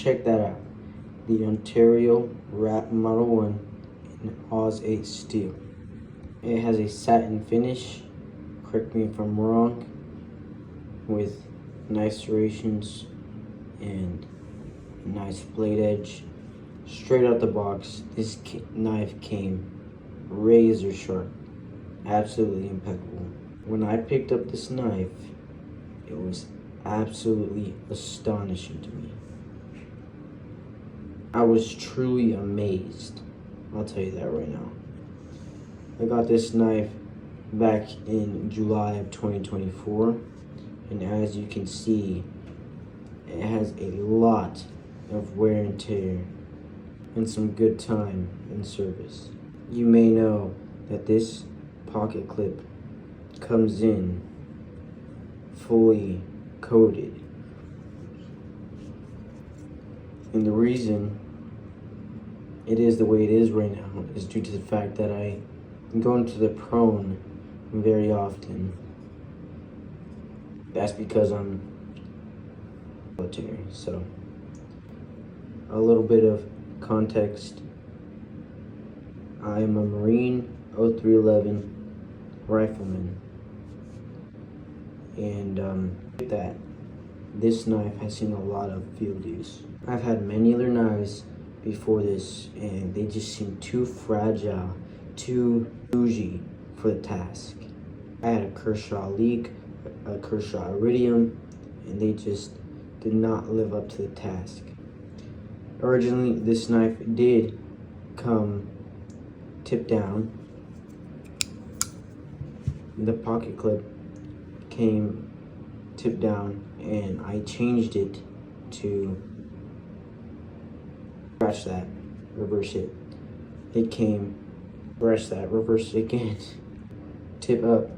check that out. The Ontario Rat Model 1 in Oz 8 steel. It has a satin finish, correct me if I'm wrong, with nice serrations and nice blade edge. Straight out the box, this knife came razor sharp, absolutely impeccable. When I picked up this knife, it was absolutely astonishing to me. I was truly amazed, I'll tell you that right now. I got this knife back in July of 2024, and as you can see, it has a lot of wear and tear and some good time in service. You may know that this pocket clip comes in fully coated. And the reason it is the way it is right now is due to the fact that I go into the prone very often. That's because I'm military. So a little bit of context. I am a Marine 0311 rifleman. And with that, this knife has seen a lot of field use. I've had many other knives before this, and they just seem too fragile, too bougie for the task. I had a Kershaw Leek, a Kershaw Iridium, and they just did not live up to the task. Originally, this knife did come tip down. The pocket clip came tip down, and I changed it to scratch that, reverse it. It came, scratch that, reverse it again, tip up.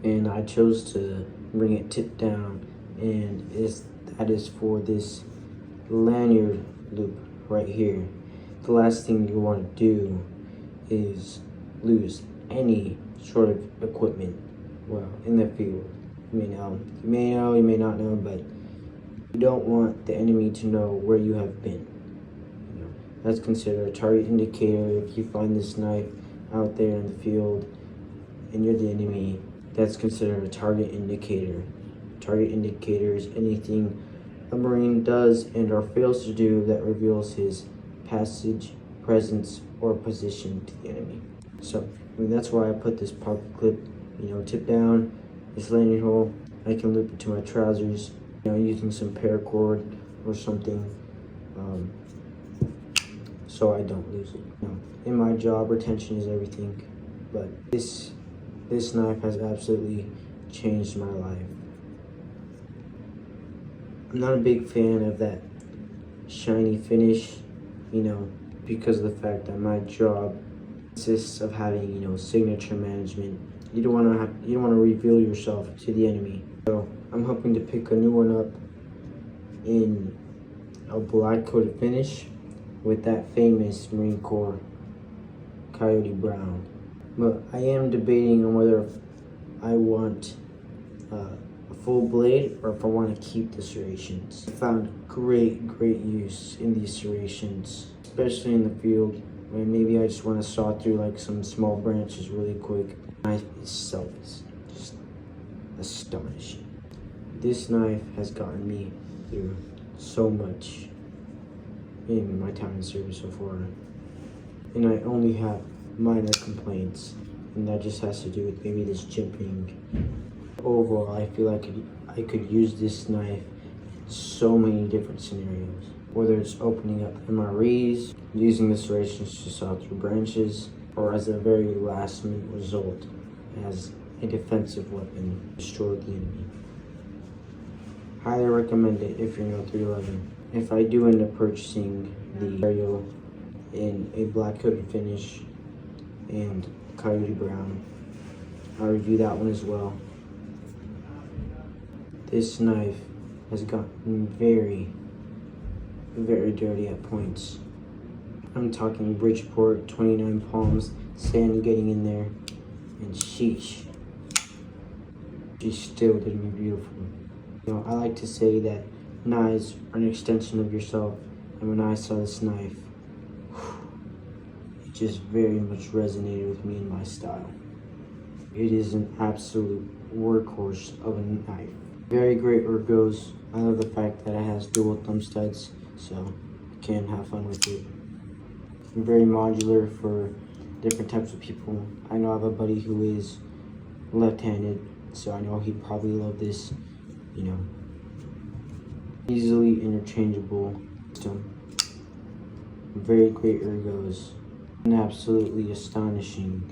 And I chose to bring it tip down, and that is for this lanyard loop right here. The last thing you want to do is lose any sort of equipment, well, in the field. You may know, you may not know, but you don't want the enemy to know where you have been. You know, that's considered a target indicator. If you find this knife out there in the field and you're the enemy, that's considered a target indicator. Target indicator is anything a Marine does and or fails to do that reveals his passage, presence, or position to the enemy. So, that's why I put this pocket clip, tip down, this lanyard hole. I can loop it to my trousers, using some paracord or something, so I don't lose it. In my job, retention is everything, but this knife has absolutely changed my life. I'm not a big fan of that shiny finish, because of the fact that my job consists of having, signature management. You don't want to reveal yourself to the enemy. So I'm hoping to pick a new one up in a black coated finish with that famous Marine Corps Coyote Brown. But I am debating on whether I want a full blade or if I want to keep the serrations. I found great use in these serrations, especially in the field when maybe I just want to saw through like some small branches really quick. The knife itself is just astonishing. This knife has gotten me through so much in my time in service so far, and I only have minor complaints, and that just has to do with maybe this jimping. Overall, I feel like I could use this knife in so many different scenarios, whether it's opening up MREs, using the serrations to saw through branches, or as a very last minute result as a defensive weapon to destroy the enemy. Highly recommend it if you're in 0311. If I do end up purchasing the Aerial in a black coated finish and Coyote Brown, I'll review that one as well. This knife has gotten very dirty at points. I'm talking Bridgeport, 29 palms, sand getting in there, and sheesh, she still did me beautiful. I like to say that Knives are an extension of yourself, and when I saw this knife, it just very much resonated with me and my style. It is an absolute workhorse of a knife. Very great where it goes. I love the fact that it has dual thumb studs, so you can have fun with it. Very modular for different types of people. I know I have a buddy who is left-handed, so I know he'd probably love this, you know. Easily interchangeable system. Very great ergos. And absolutely astonishing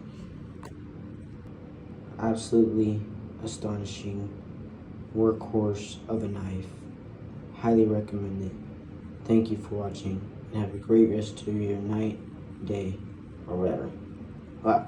workhorse of a knife. Highly recommend it. Thank you for watching, and have a great rest of your night, day, or whatever. Bye.